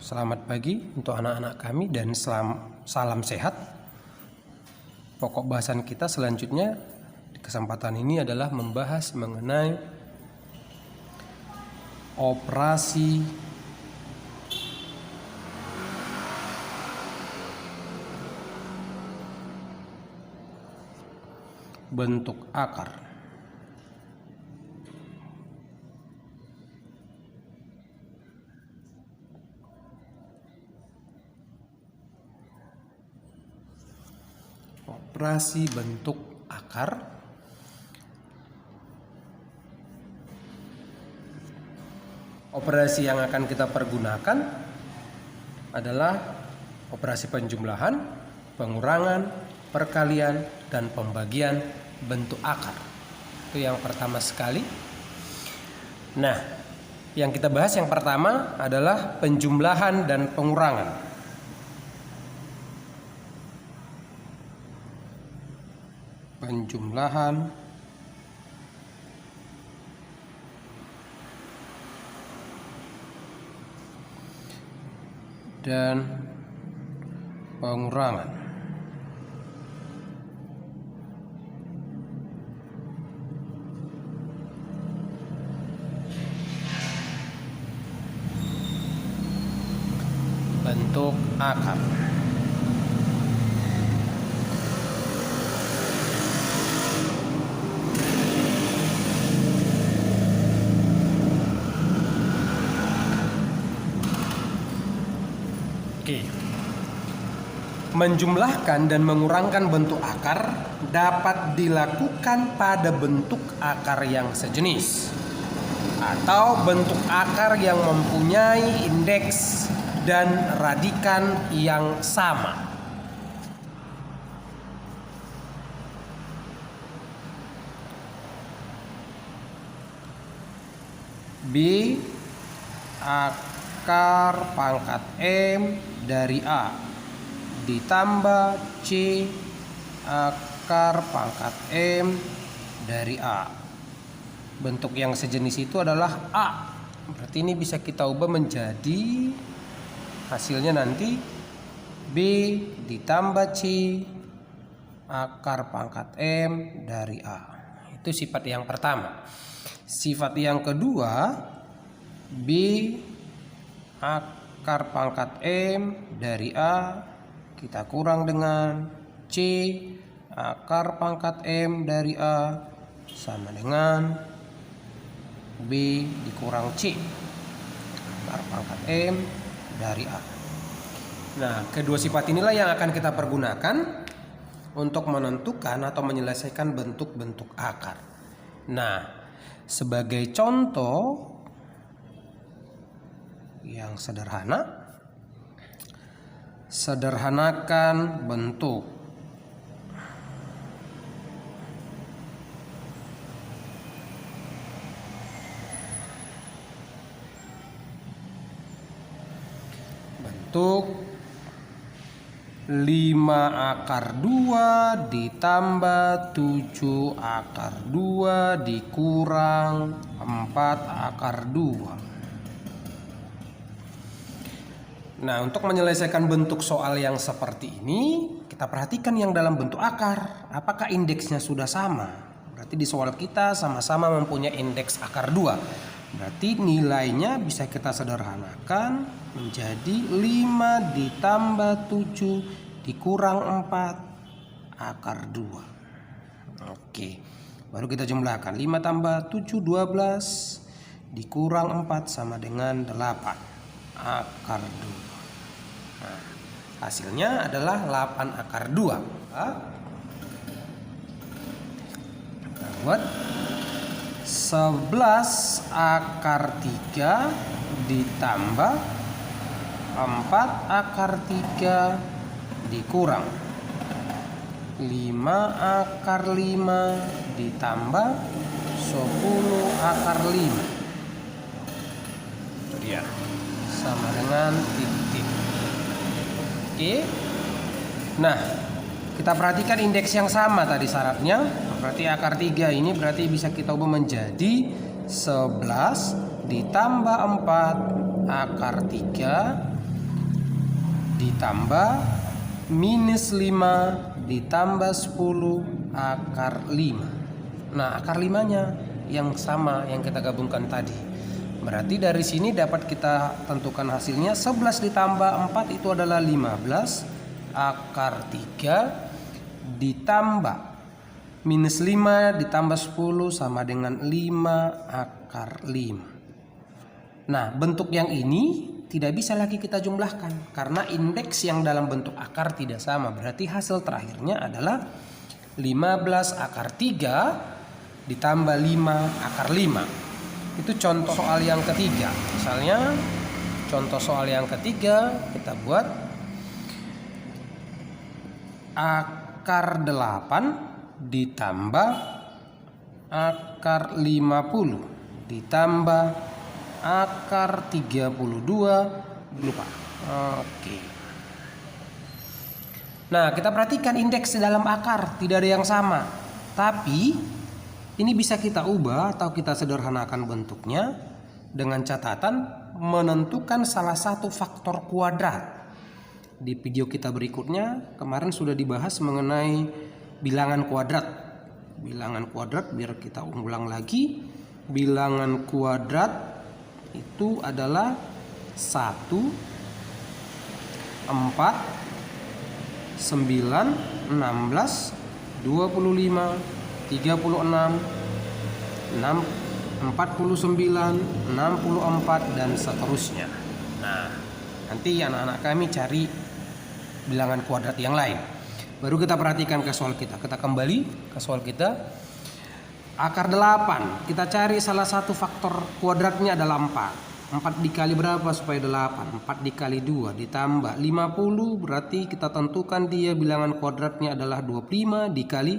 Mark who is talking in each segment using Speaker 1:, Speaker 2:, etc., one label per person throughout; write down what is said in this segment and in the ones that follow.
Speaker 1: Selamat pagi untuk anak-anak kami dan salam sehat. Pokok bahasan kita selanjutnya di kesempatan ini adalah membahas mengenai operasi bentuk akar. Operasi bentuk akar operasi yang akan kita pergunakan adalah operasi penjumlahan, pengurangan, perkalian, dan pembagian bentuk akar. Itu yang pertama sekali. Nah, yang kita bahas yang pertama adalah penjumlahan dan pengurangan. Penjumlahan dan pengurangan. Bentuk akar. Oke. Menjumlahkan dan mengurangkan bentuk akar dapat dilakukan pada bentuk akar yang sejenis atau bentuk akar yang mempunyai indeks dan radikan yang sama. B akar pangkat M dari A ditambah C akar pangkat M dari A. Bentuk yang sejenis itu adalah A. Berarti ini bisa kita ubah menjadi hasilnya nanti B ditambah C akar pangkat M dari A. Itu sifat yang pertama. Sifat yang kedua, B akar pangkat M dari A kita kurang dengan C akar pangkat M dari A sama dengan B dikurang C akar pangkat M dari A. Nah, kedua sifat inilah yang akan kita pergunakan untuk menentukan atau menyelesaikan bentuk-bentuk akar. Nah, sebagai contoh yang sederhana, sederhanakan bentuk bentuk 5 akar 2 ditambah 7 akar 2 dikurang 4 akar 2. Nah, untuk menyelesaikan bentuk soal yang seperti ini, kita perhatikan yang dalam bentuk akar. Apakah indeksnya sudah sama? Berarti di soal kita sama-sama mempunyai indeks akar 2. Berarti nilainya bisa kita sederhanakan menjadi 5 ditambah 7 dikurang 4 akar 2. Oke, baru kita jumlahkan. 5 tambah 7 12 dikurang 4 sama dengan 8 akar 2. Nah, hasilnya adalah 8 akar 2. Kita buat 11 akar 3 ditambah 4 akar 3 dikurang 5 akar 5 ditambah 10 akar 5. Itu dia. Sama dengan titik. Oke. Nah, kita perhatikan indeks yang sama tadi syaratnya. Berarti akar 3 ini berarti bisa kita ubah menjadi 11 ditambah 4 akar 3 ditambah minus 5 ditambah 10 akar 5. Nah, akar 5-nya yang sama yang kita gabungkan tadi. Berarti dari sini dapat kita tentukan hasilnya 11 ditambah 4 itu adalah 15 akar 3 ditambah minus 5 ditambah 10 sama dengan 5 akar 5. Nah, bentuk yang ini tidak bisa lagi kita jumlahkan karena indeks yang dalam bentuk akar tidak sama. Berarti hasil terakhirnya adalah 15 akar 3 ditambah 5 akar 5. Itu contoh soal yang ketiga. Misalnya contoh soal yang ketiga kita buat akar 8 ditambah akar 50 ditambah akar 32 lupa. Oke. Nah, kita perhatikan indeks dalam akar tidak ada yang sama. Tapi ini bisa kita ubah atau kita sederhanakan bentuknya dengan catatan menentukan salah satu faktor kuadrat. Di video kita berikutnya kemarin sudah dibahas mengenai bilangan kuadrat. Bilangan kuadrat biar kita ulang lagi. Bilangan kuadrat itu adalah 1, 4, 9, 16, 25, 36, 49, 64 dan seterusnya. Nah, nanti anak-anak kami cari bilangan kuadrat yang lain. Baru kita perhatikan ke soal kita. Kita kembali ke soal kita. Akar 8, kita cari salah satu faktor kuadratnya adalah 4. 4 dikali berapa supaya 8? 4 dikali 2 ditambah 50, berarti kita tentukan dia bilangan kuadratnya adalah 25 dikali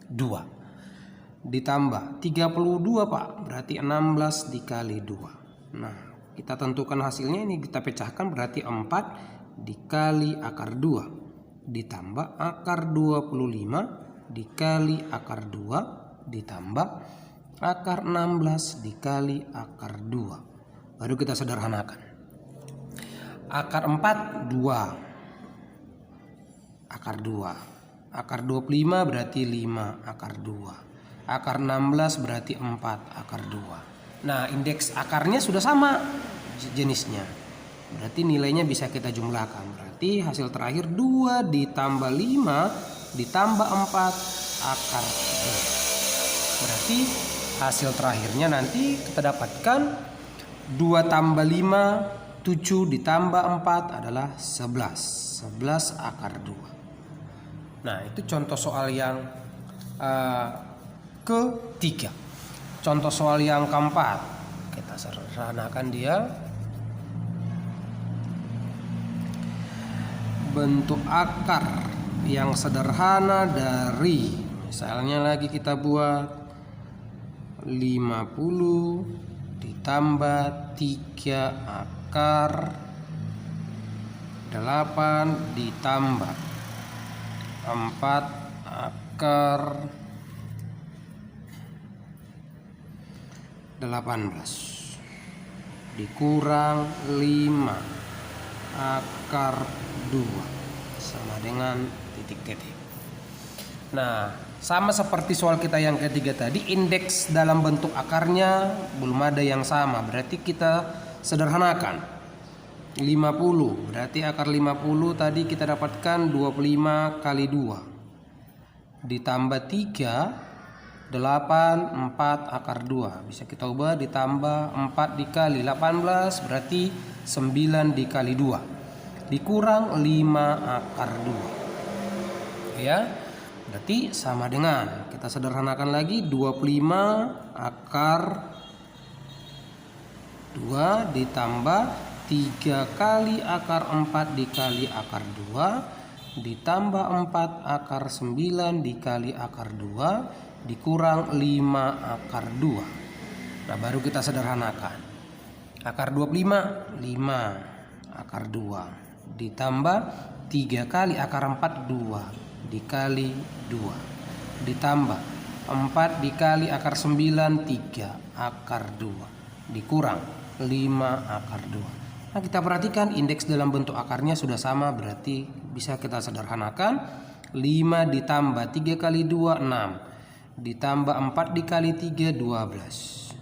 Speaker 1: 2 ditambah 32 Pak, berarti 16 dikali 2. Nah, kita tentukan hasilnya ini kita pecahkan berarti 4 dikali akar 2 ditambah akar 25 dikali akar 2 ditambah akar 16 dikali akar 2. Baru kita sederhanakan. Akar 4 2 akar 2. Akar 25 berarti 5 akar 2. Akar 16 berarti 4 akar 2. Nah, indeks akarnya sudah sama jenisnya. Berarti nilainya bisa kita jumlahkan. Berarti hasil terakhir 2 ditambah 5 ditambah 4 akar 2. Berarti hasil terakhirnya nanti kita dapatkan 2 tambah 5 7 ditambah 4 adalah 11. 11 akar 2. Nah, itu contoh soal yang ketiga. Contoh soal yang keempat, kita sederhanakan dia. Bentuk akar yang sederhana dari, misalnya lagi kita buat 50 ditambah 3 akar 8 ditambah 4 akar 18 dikurang 5 akar 2 sama dengan titik-titik. Nah, sama seperti soal kita yang ketiga tadi, indeks dalam bentuk akarnya belum ada yang sama. Berarti kita sederhanakan. 50 berarti akar 50 tadi kita dapatkan 25 kali 2 ditambah 3 8 4 akar 2 bisa kita ubah ditambah 4 dikali 18 berarti 9 dikali 2 dikurang 5 akar 2 ya. Berarti sama dengan kita sederhanakan lagi 25 akar 2 ditambah 3 kali akar 4 dikali akar 2 ditambah 4 akar 9 dikali akar 2 dikurang 5 akar 2. Nah, baru kita sederhanakan. Akar 25 5 akar 2 ditambah 3 kali akar 4 2 dikali 2 ditambah 4 dikali akar 9 3 akar 2 dikurang 5 akar 2. Nah, kita perhatikan indeks dalam bentuk akarnya sudah sama, berarti bisa kita sederhanakan. 5 ditambah 3 kali 2, 6. Ditambah 4 dikali 3, 12.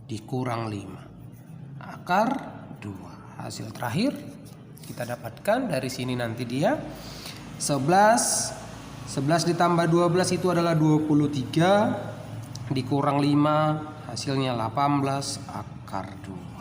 Speaker 1: Dikurang 5. Akar 2. Hasil terakhir kita dapatkan dari sini nanti dia 11. 11 ditambah 12 itu adalah 23. Dikurang 5, hasilnya 18 akar 2.